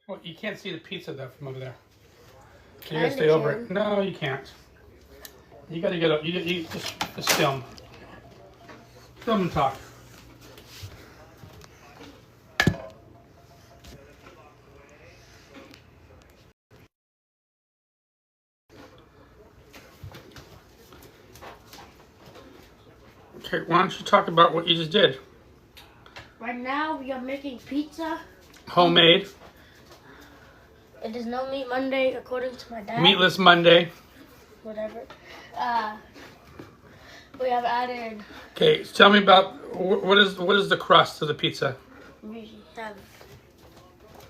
Well, you can't see the pizza though from over there. So you gotta stay over it. No, you can't. You gotta get up. You just film. Film and talk. Okay, why don't you talk about what you just did? Right now we are making pizza. Homemade. It is no meat Monday according to my dad. Meatless Monday. Whatever. We have added. Okay, so tell me about what is the crust of the pizza? We have.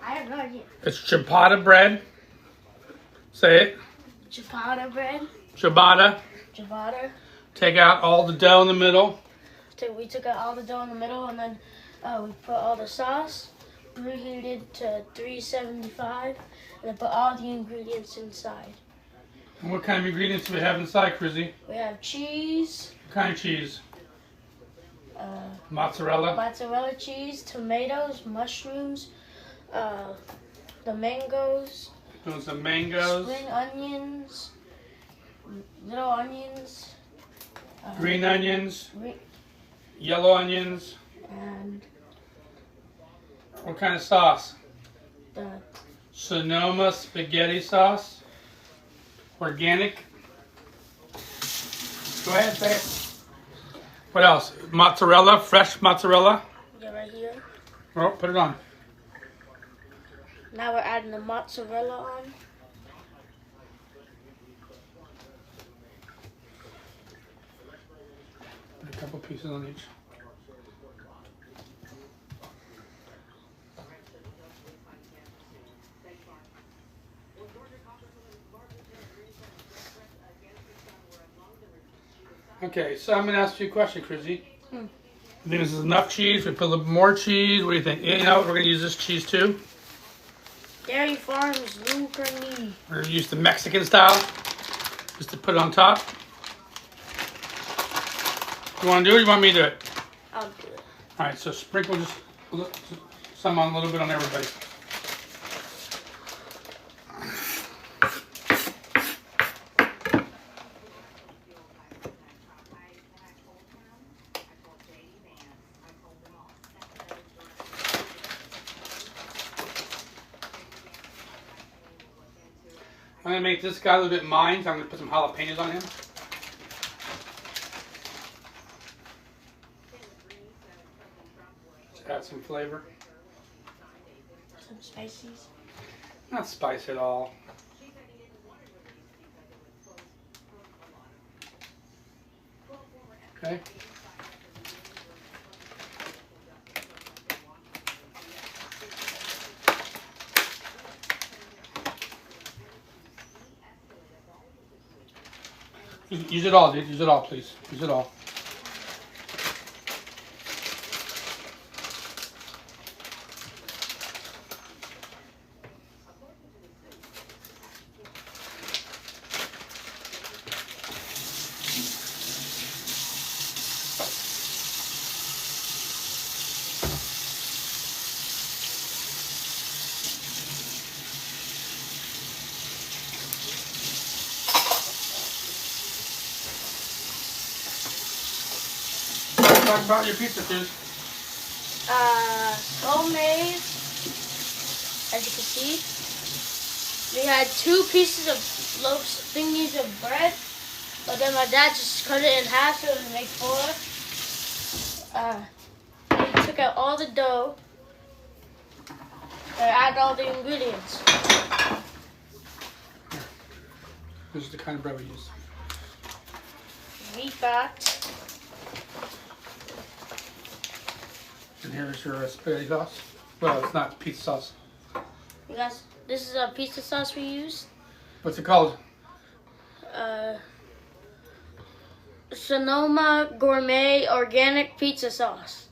I have no idea. It's ciabatta bread. Say it. Ciabatta bread. Ciabatta. Ciabatta. Take out all the dough in the middle. We took out all the dough in the middle, and then we put all the sauce, preheated to 375, and then put all the ingredients inside. And what kind of ingredients do we have inside, Cruzie? We have cheese. What kind of cheese? Mozzarella. Mozzarella cheese, tomatoes, mushrooms, the mangoes. Doing some mangoes. Spring onions, little onions. Green onions. Yellow onions. And What kind of sauce? the Sonoma spaghetti sauce. Organic. Go ahead, say it. What else? Mozzarella, fresh mozzarella. yeah, right here. Oh, put it on. Now we're adding the mozzarella on. Put a couple pieces on each. Okay, so I'm going to ask you a question, Cruzie. You think this is enough cheese? We put a little more cheese? What do you think? You know, we're going to use this cheese too. Dairy Farms New Creamy. We're going to use the Mexican style, just to put it on top. You want to do it or you want me to do it? I'll do it. All right, so sprinkle just some on a little bit on everybody. I'm going to make this guy a little bit mine, so I'm going to put some jalapenos on him. Just add some flavor. Some spices. Not spice at all. Okay. Use it all, dude. Use it all, please. Use it all. Talk about your pizza, dude. Homemade, as you can see. We had 2 pieces of loaves, thingies of bread, but then my dad just cut it in half so it would make 4. We took out all the dough and added all the ingredients. This is the kind of bread we use. We got And here's your spaghetti sauce. Well, it's not pizza sauce. you guys. This is a pizza sauce we use. What's it called? Sonoma Gourmet Organic Pizza Sauce.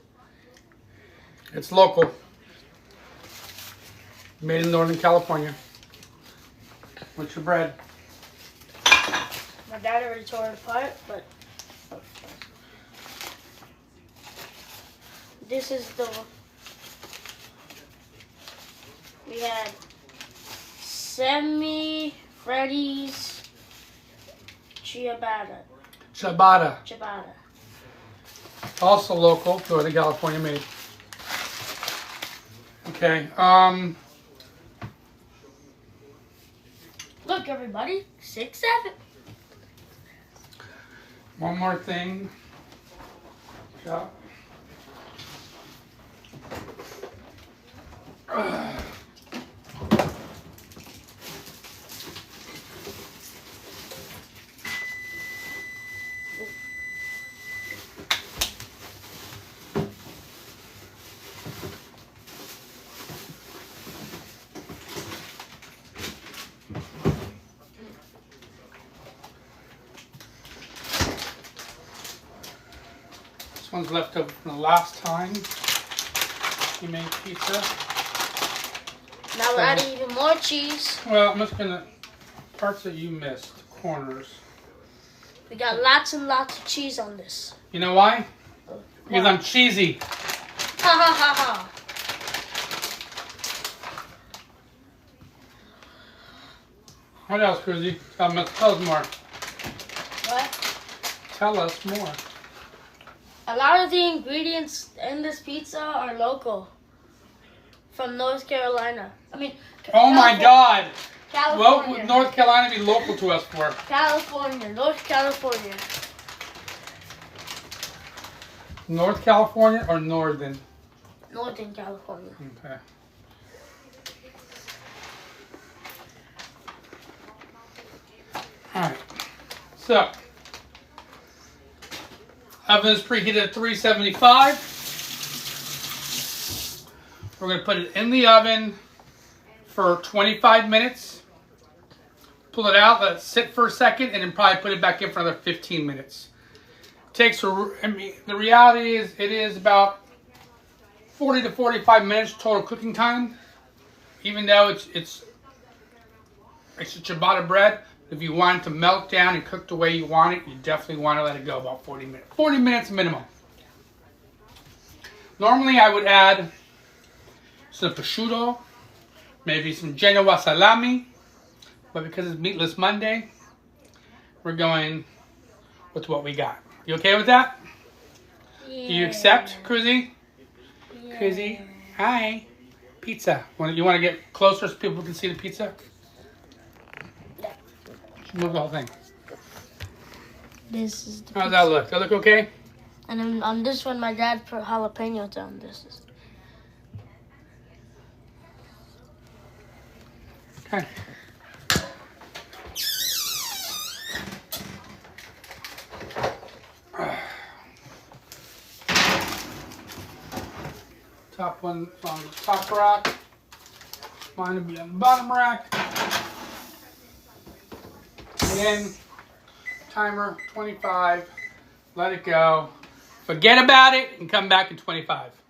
It's local. Made in Northern California. What's your bread? My dad already tore it apart, but this is the we had Sammy Freddy's Ciabatta. Ciabatta. Also local, Northern California made. Okay. Look, everybody, 6-7. One more thing. Yeah. This one's left over from the last time you made pizza. Now we're adding even more cheese. Well, I'm just gonna, parts that you missed, corners. We got lots and lots of cheese on this. You know why? Because I'm cheesy. Ha ha ha ha. What else, Cruzie? Tell us more. What? Tell us more. A lot of the ingredients in this pizza are local. From North Carolina. I mean, Oh my God! What California. would North Carolina be local to us for? California. North California. North California or Northern? Northern California. Okay. Alright. So, oven is preheated at 375. We're going to put it in the oven for 25 minutes. Pull it out, let it sit for a second, and then probably put it back in for another 15 minutes. Takes, the reality is it is about 40 to 45 minutes total cooking time. Even though it's a ciabatta bread, if you want it to melt down and cook the way you want it, you definitely want to let it go about 40 minutes. 40 minutes minimum. Normally I would add some prosciutto, maybe some Genoa salami, but because it's Meatless Monday, we're going with what we got. You okay with that? Yeah. Do you accept, Cruzie? Yeah. Cruzie, hi. Pizza. You want to get closer so people can see the pizza? Yeah. Move the whole thing. This is the How's that look? Does that look okay? And then on this one, my dad put jalapenos on this. Okay. Top one on the top rack. Mine will be on the bottom rack. Again, timer 25. Let it go. Forget about it and come back in 25.